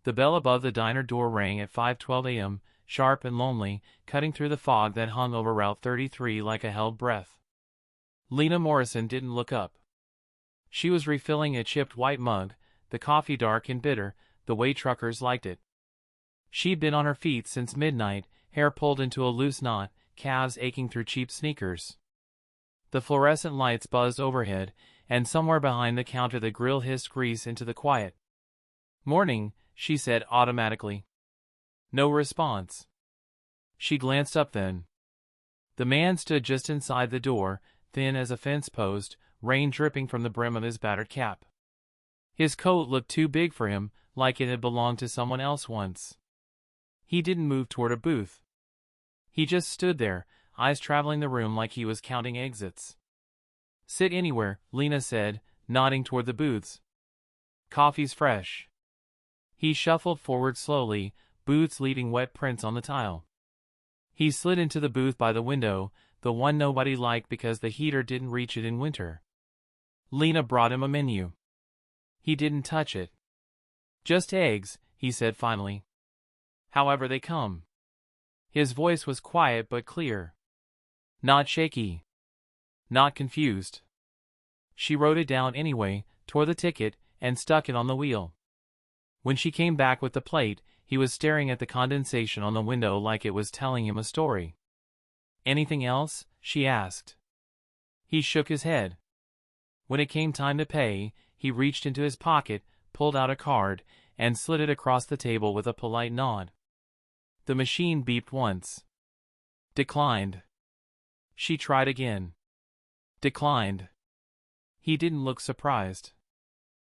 The bell above the diner door rang at 5:12 a.m., sharp and lonely, cutting through the fog that hung over Route 33 like a held breath. Lena Morrison didn't look up. She was refilling a chipped white mug, the coffee dark and bitter, the way truckers liked it. She'd been on her feet since midnight, hair pulled into a loose knot, calves aching through cheap sneakers. The fluorescent lights buzzed overhead, and somewhere behind the counter the grill hissed grease into the quiet. "Morning," she said automatically. No response. She glanced up then. The man stood just inside the door, thin as a fence post, rain dripping from the brim of his battered cap. His coat looked too big for him, like it had belonged to someone else once. He didn't move toward a booth. He just stood there, eyes traveling the room like he was counting exits. "Sit anywhere," Lena said, nodding toward the booths. "Coffee's fresh." He shuffled forward slowly, boots leaving wet prints on the tile. He slid into the booth by the window, the one nobody liked because the heater didn't reach it in winter. Lena brought him a menu. He didn't touch it. "Just eggs," he said finally. "However they come." His voice was quiet but clear. Not shaky. Not confused. She wrote it down anyway, tore the ticket, and stuck it on the wheel. When she came back with the plate, he was staring at the condensation on the window like it was telling him a story. "Anything else?" she asked. He shook his head. When it came time to pay, he reached into his pocket, pulled out a card, and slid it across the table with a polite nod. The machine beeped once. Declined. She tried again. Declined. He didn't look surprised.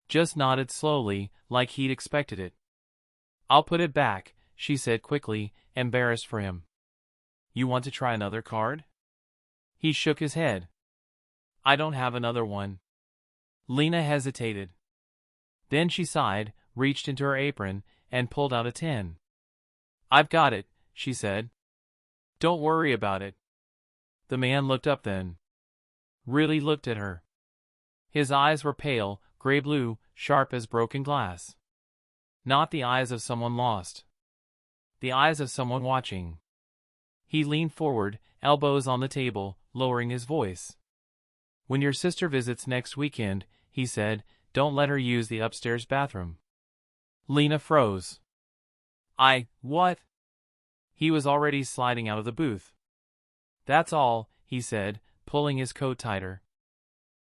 Just nodded slowly, like he'd expected it. "I'll put it back," she said quickly, embarrassed for him. "You want to try another card?" He shook his head. "I don't have another one." Lena hesitated. Then she sighed, reached into her apron, and pulled out a 10. "I've got it," she said. "Don't worry about it." The man looked up then. Really looked at her. His eyes were pale, gray-blue, sharp as broken glass. Not the eyes of someone lost. The eyes of someone watching. He leaned forward, elbows on the table, lowering his voice. "When your sister visits next weekend," he said, "don't let her use the upstairs bathroom." Lena froze. What?" He was already sliding out of the booth. "That's all," he said, pulling his coat tighter.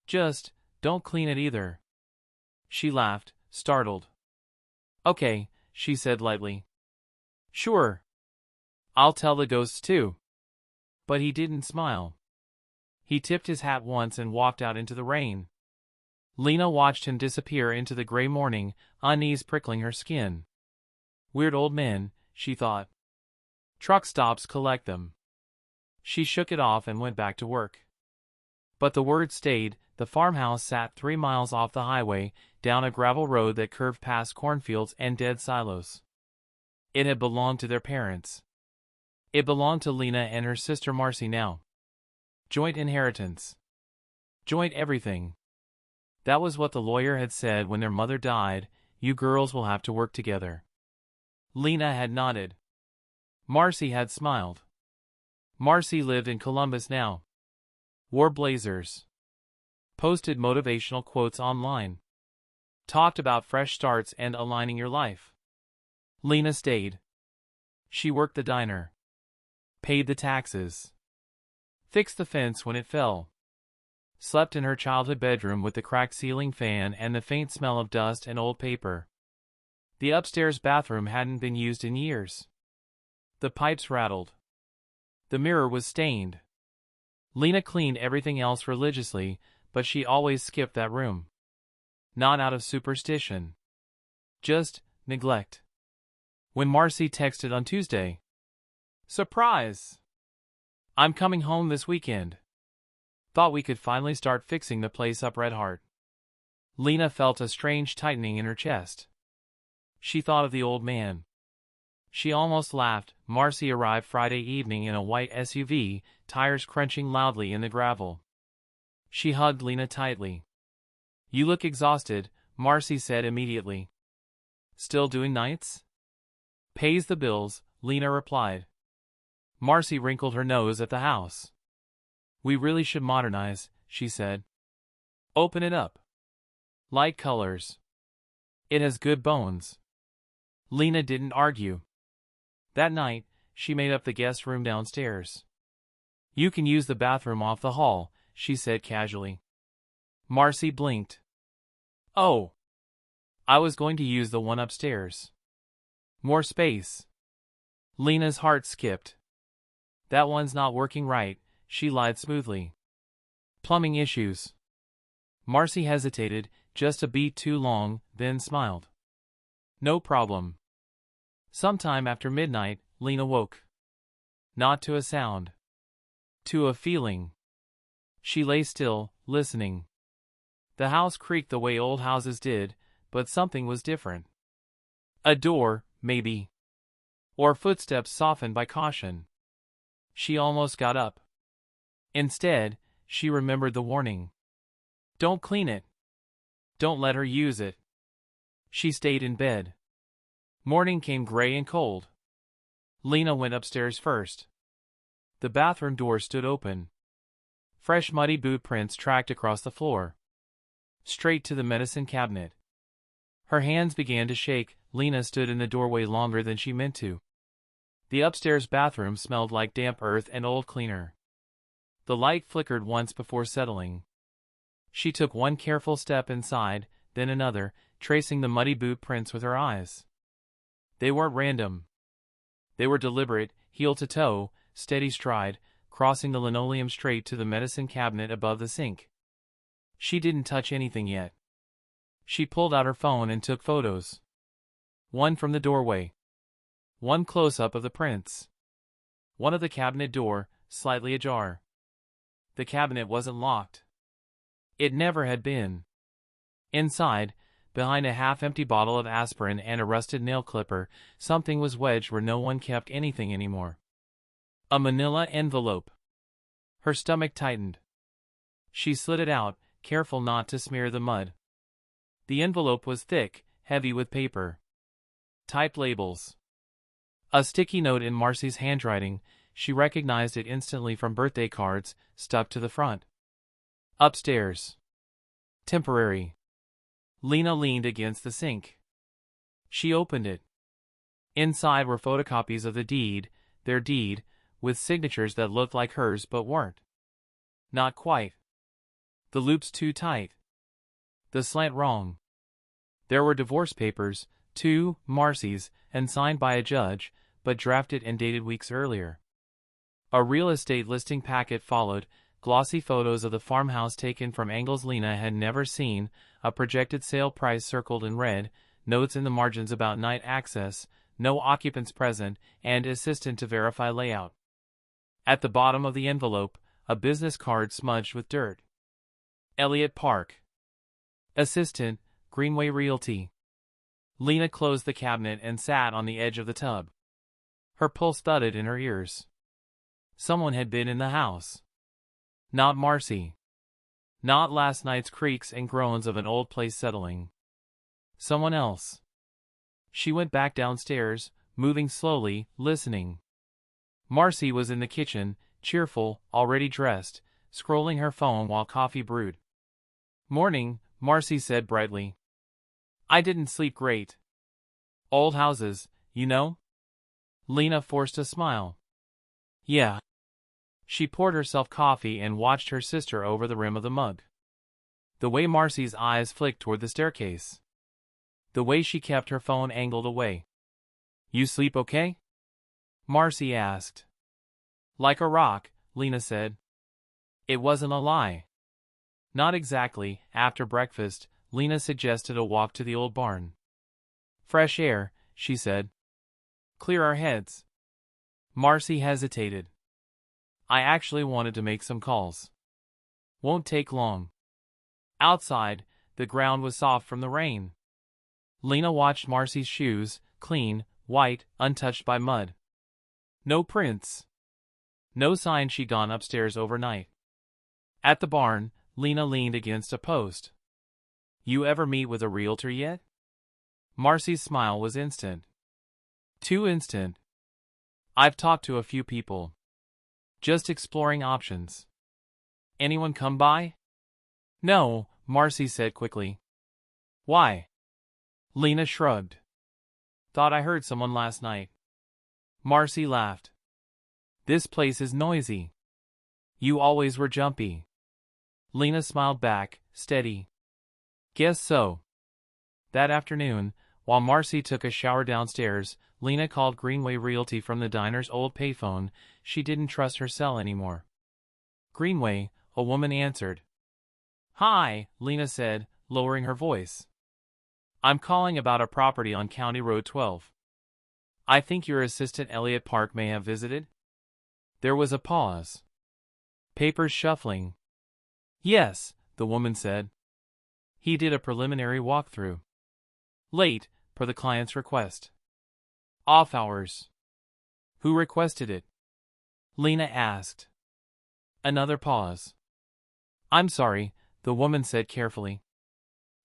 "Just, don't clean it either." She laughed, startled. "Okay," she said lightly. "Sure. I'll tell the ghosts too." But he didn't smile. He tipped his hat once and walked out into the rain. Lena watched him disappear into the gray morning, unease prickling her skin. Weird old men, she thought. Truck stops collect them. She shook it off and went back to work. But the word stayed. The farmhouse sat 3 miles off the highway, down a gravel road that curved past cornfields and dead silos. It had belonged to their parents. It belonged to Lena and her sister Marcy now. Joint inheritance. Joint everything. That was what the lawyer had said when their mother died. "You girls will have to work together." Lena had nodded. Marcy had smiled. Marcy lived in Columbus now. Wore blazers. Posted motivational quotes online. Talked about fresh starts and aligning your life. Lena stayed. She worked the diner. Paid the taxes. Fixed the fence when it fell. Slept in her childhood bedroom with the cracked ceiling fan and the faint smell of dust and old paper. The upstairs bathroom hadn't been used in years. The pipes rattled. The mirror was stained. Lena cleaned everything else religiously, but she always skipped that room. Not out of superstition. Just neglect. When Marcy texted on Tuesday. "Surprise! I'm coming home this weekend. Thought we could finally start fixing the place up red heart." Lena felt a strange tightening in her chest. She thought of the old man. She almost laughed. Marcy arrived Friday evening in a white SUV, tires crunching loudly in the gravel. She hugged Lena tightly. "You look exhausted," Marcy said immediately. Still doing nights? Pays the bills, Lena replied. Marcy wrinkled her nose at the house. We really should modernize, she said. Open it up. Light colors. It has good bones. Lena didn't argue. That night, she made up the guest room downstairs. You can use the bathroom off the hall, she said casually. Marcy blinked. Oh. I was going to use the one upstairs. More space. Lena's heart skipped. That one's not working right, she lied smoothly. Plumbing issues. Marcy hesitated, just a beat too long, then smiled. No problem. Sometime after midnight, Lena woke. Not to a sound. To a feeling. She lay still, listening. The house creaked the way old houses did, but something was different. A door, maybe. Or footsteps softened by caution. She almost got up. Instead, she remembered the warning. Don't clean it. Don't let her use it. She stayed in bed. Morning came gray and cold. Lena went upstairs first. The bathroom door stood open. Fresh muddy boot prints tracked across the floor. Straight to the medicine cabinet. Her hands began to shake. Lena stood in the doorway longer than she meant to. The upstairs bathroom smelled like damp earth and old cleaner. The light flickered once before settling. She took one careful step inside, then another, tracing the muddy boot prints with her eyes. They weren't random. They were deliberate, heel to toe, steady stride, crossing the linoleum straight to the medicine cabinet above the sink. She didn't touch anything yet. She pulled out her phone and took photos. One from the doorway. One close-up of the prints. One of the cabinet door, slightly ajar. The cabinet wasn't locked. It never had been. Inside, behind a half-empty bottle of aspirin and a rusted nail clipper, something was wedged where no one kept anything anymore. A manila envelope. Her stomach tightened. She slid it out, careful not to smear the mud. The envelope was thick, heavy with paper. Typed labels. A sticky note in Marcy's handwriting. She recognized it instantly from birthday cards, stuck to the front. Upstairs. Temporary. Lena leaned against the sink. She opened it. Inside were photocopies of the deed, their deed, with signatures that looked like hers but weren't. Not quite. The loops too tight. The slant wrong. There were divorce papers, too, Marcy's, and signed by a judge, but drafted and dated weeks earlier. A real estate listing packet followed, glossy photos of the farmhouse taken from angles Lena had never seen, a projected sale price circled in red, notes in the margins about night access, no occupants present, and assistant to verify layout. At the bottom of the envelope, a business card smudged with dirt. Elliott Park. Assistant, Greenway Realty. Lena closed the cabinet and sat on the edge of the tub. Her pulse thudded in her ears. Someone had been in the house. Not Marcy. Not last night's creaks and groans of an old place settling. Someone else. She went back downstairs, moving slowly, listening. Marcy was in the kitchen, cheerful, already dressed, scrolling her phone while coffee brewed. Morning, Marcy said brightly. I didn't sleep great. Old houses, you know? Lena forced a smile. Yeah. She poured herself coffee and watched her sister over the rim of the mug. The way Marcy's eyes flicked toward the staircase. The way she kept her phone angled away. You sleep okay? Marcy asked. Like a rock, Lena said. It wasn't a lie. Not exactly. After breakfast, Lena suggested a walk to the old barn. Fresh air, she said. Clear our heads. Marcy hesitated. I actually wanted to make some calls. Won't take long. Outside, the ground was soft from the rain. Lena watched Marcy's shoes, clean, white, untouched by mud. No prints. No sign she'd gone upstairs overnight. At the barn, Lena leaned against a post. You ever meet with a realtor yet? Marcy's smile was instant. Too instant. I've talked to a few people. Just exploring options. Anyone come by? No, Marcy said quickly. Why? Lena shrugged. Thought I heard someone last night. Marcy laughed. This place is noisy. You always were jumpy. Lena smiled back, steady. Guess so. That afternoon, while Marcy took a shower downstairs, Lena called Greenway Realty from the diner's old payphone. She didn't trust her cell anymore. Greenway, a woman answered. Hi, Lena said, lowering her voice. I'm calling about a property on County Road 12. I think your assistant Elliot Park may have visited. There was a pause. Papers shuffling. Yes, the woman said. He did a preliminary walkthrough. Late, per the client's request. Off hours. Who requested it? Lena asked. Another pause. I'm sorry, the woman said carefully.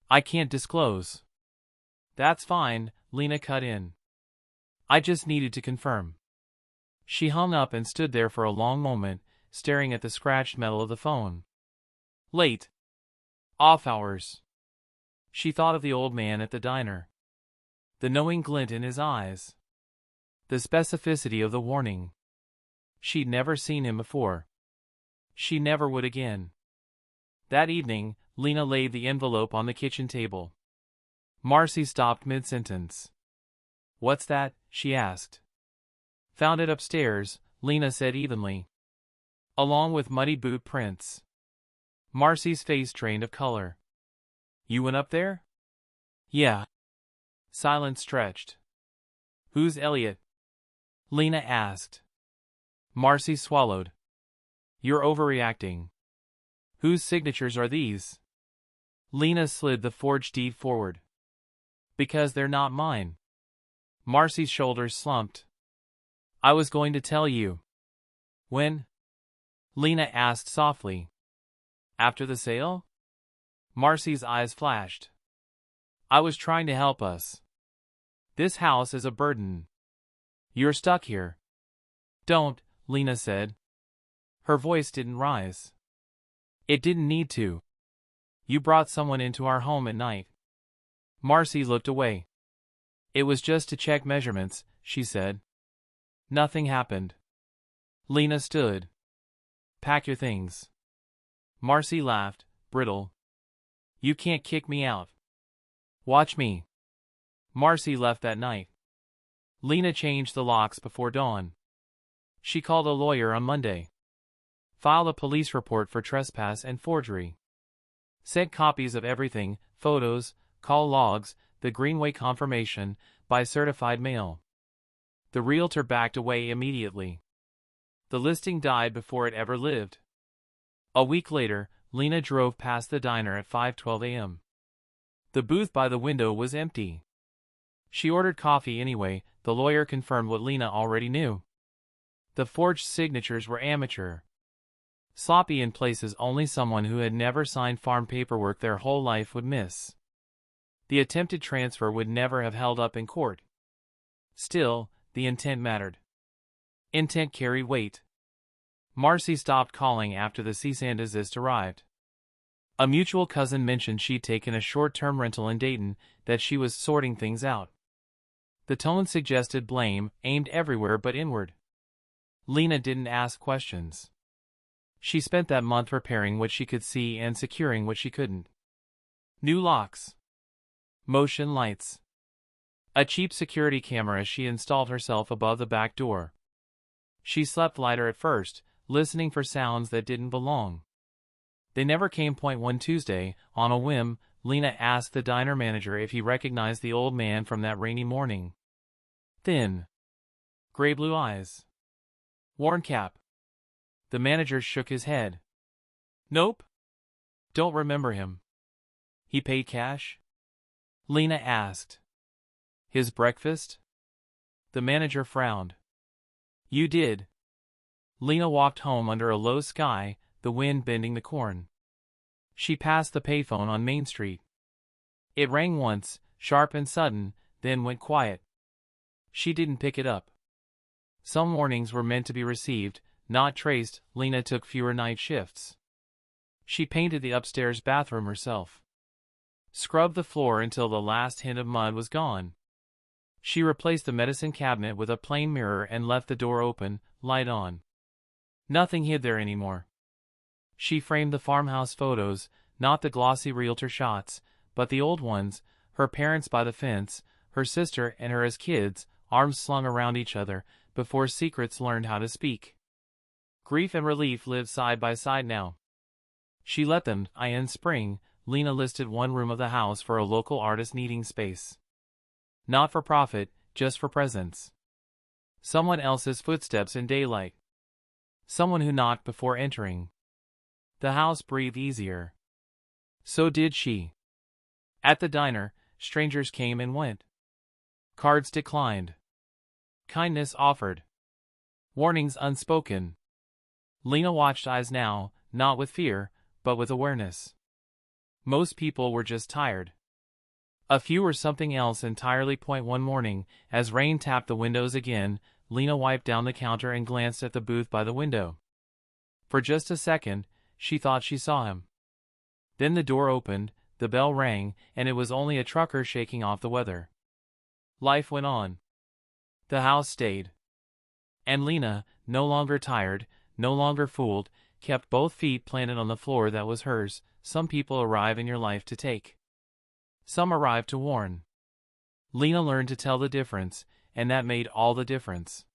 I can't disclose. That's fine, Lena cut in. I just needed to confirm. She hung up and stood there for a long moment, staring at the scratched metal of the phone. Late. Off hours. She thought of the old man at the diner. The knowing glint in his eyes. The specificity of the warning. She'd never seen him before. She never would again. That evening, Lena laid the envelope on the kitchen table. Marcy stopped mid-sentence. What's that? She asked. Found it upstairs, Lena said evenly. Along with muddy boot prints. Marcy's face drained of color. You went up there? Yeah. Silence stretched. Who's Elliot? Lena asked. Marcy swallowed. You're overreacting. Whose signatures are these? Lena slid the forged deed forward. Because they're not mine. Marcy's shoulders slumped. I was going to tell you. When? Lena asked softly. After the sale? Marcy's eyes flashed. I was trying to help us. This house is a burden. You're stuck here. Don't, Lena said. Her voice didn't rise. It didn't need to. You brought someone into our home at night. Marcy looked away. It was just to check measurements, she said. Nothing happened. Lena stood. Pack your things. Marcy laughed, brittle. You can't kick me out. Watch me. Marcy left that night. Lena changed the locks before dawn. She called a lawyer on Monday. Filed a police report for trespass and forgery. Sent copies of everything, photos, call logs, the Greenway confirmation, by certified mail. The realtor backed away immediately. The listing died before it ever lived. A week later, Lena drove past the diner at 5:12 a.m. The booth by the window was empty. She ordered coffee anyway. The lawyer confirmed what Lena already knew. The forged signatures were amateur. Sloppy in places only someone who had never signed farm paperwork their whole life would miss. The attempted transfer would never have held up in court. Still, the intent mattered. Intent carried weight. Marcy stopped calling after the cease and desist arrived. A mutual cousin mentioned she'd taken a short-term rental in Dayton, that she was sorting things out. The tone suggested blame, aimed everywhere but inward. Lena didn't ask questions. She spent that month repairing what she could see and securing what she couldn't. New locks. Motion lights. A cheap security camera she installed herself above the back door. She slept lighter at first, listening for sounds that didn't belong. They never came. One Tuesday, on a whim, Lena asked the diner manager if he recognized the old man from that rainy morning. Thin. Gray-blue eyes. Worn cap. The manager shook his head. Nope. Don't remember him. He paid cash? Lena asked. His breakfast? The manager frowned. You did. Lena walked home under a low sky, the wind bending the corn. She passed the payphone on Main Street. It rang once, sharp and sudden, then went quiet. She didn't pick it up. Some warnings were meant to be received, not traced. Lena took fewer night shifts. She painted the upstairs bathroom herself. Scrubbed the floor until the last hint of mud was gone. She replaced the medicine cabinet with a plain mirror and left the door open, light on. Nothing hid there anymore. She framed the farmhouse photos, not the glossy realtor shots, but the old ones, her parents by the fence, her sister and her as kids, arms slung around each other, before secrets learned how to speak. Grief and relief lived side by side now. She let them. In spring, Lena listed one room of the house for a local artist needing space. Not for profit, just for presence. Someone else's footsteps in daylight. Someone who knocked before entering. The house breathed easier. So did she. At the diner, strangers came and went. Cards declined. Kindness offered. Warnings unspoken. Lena watched eyes now, not with fear, but with awareness. Most people were just tired. A few were something else entirely. One morning, as rain tapped the windows again, Lena wiped down the counter and glanced at the booth by the window. For just a second, she thought she saw him. Then the door opened, the bell rang, and it was only a trucker shaking off the weather. Life went on. The house stayed. And Lena, no longer tired, no longer fooled, kept both feet planted on the floor that was hers. Some people arrive in your life to take. Some arrive to warn. Lena learned to tell the difference, and that made all the difference.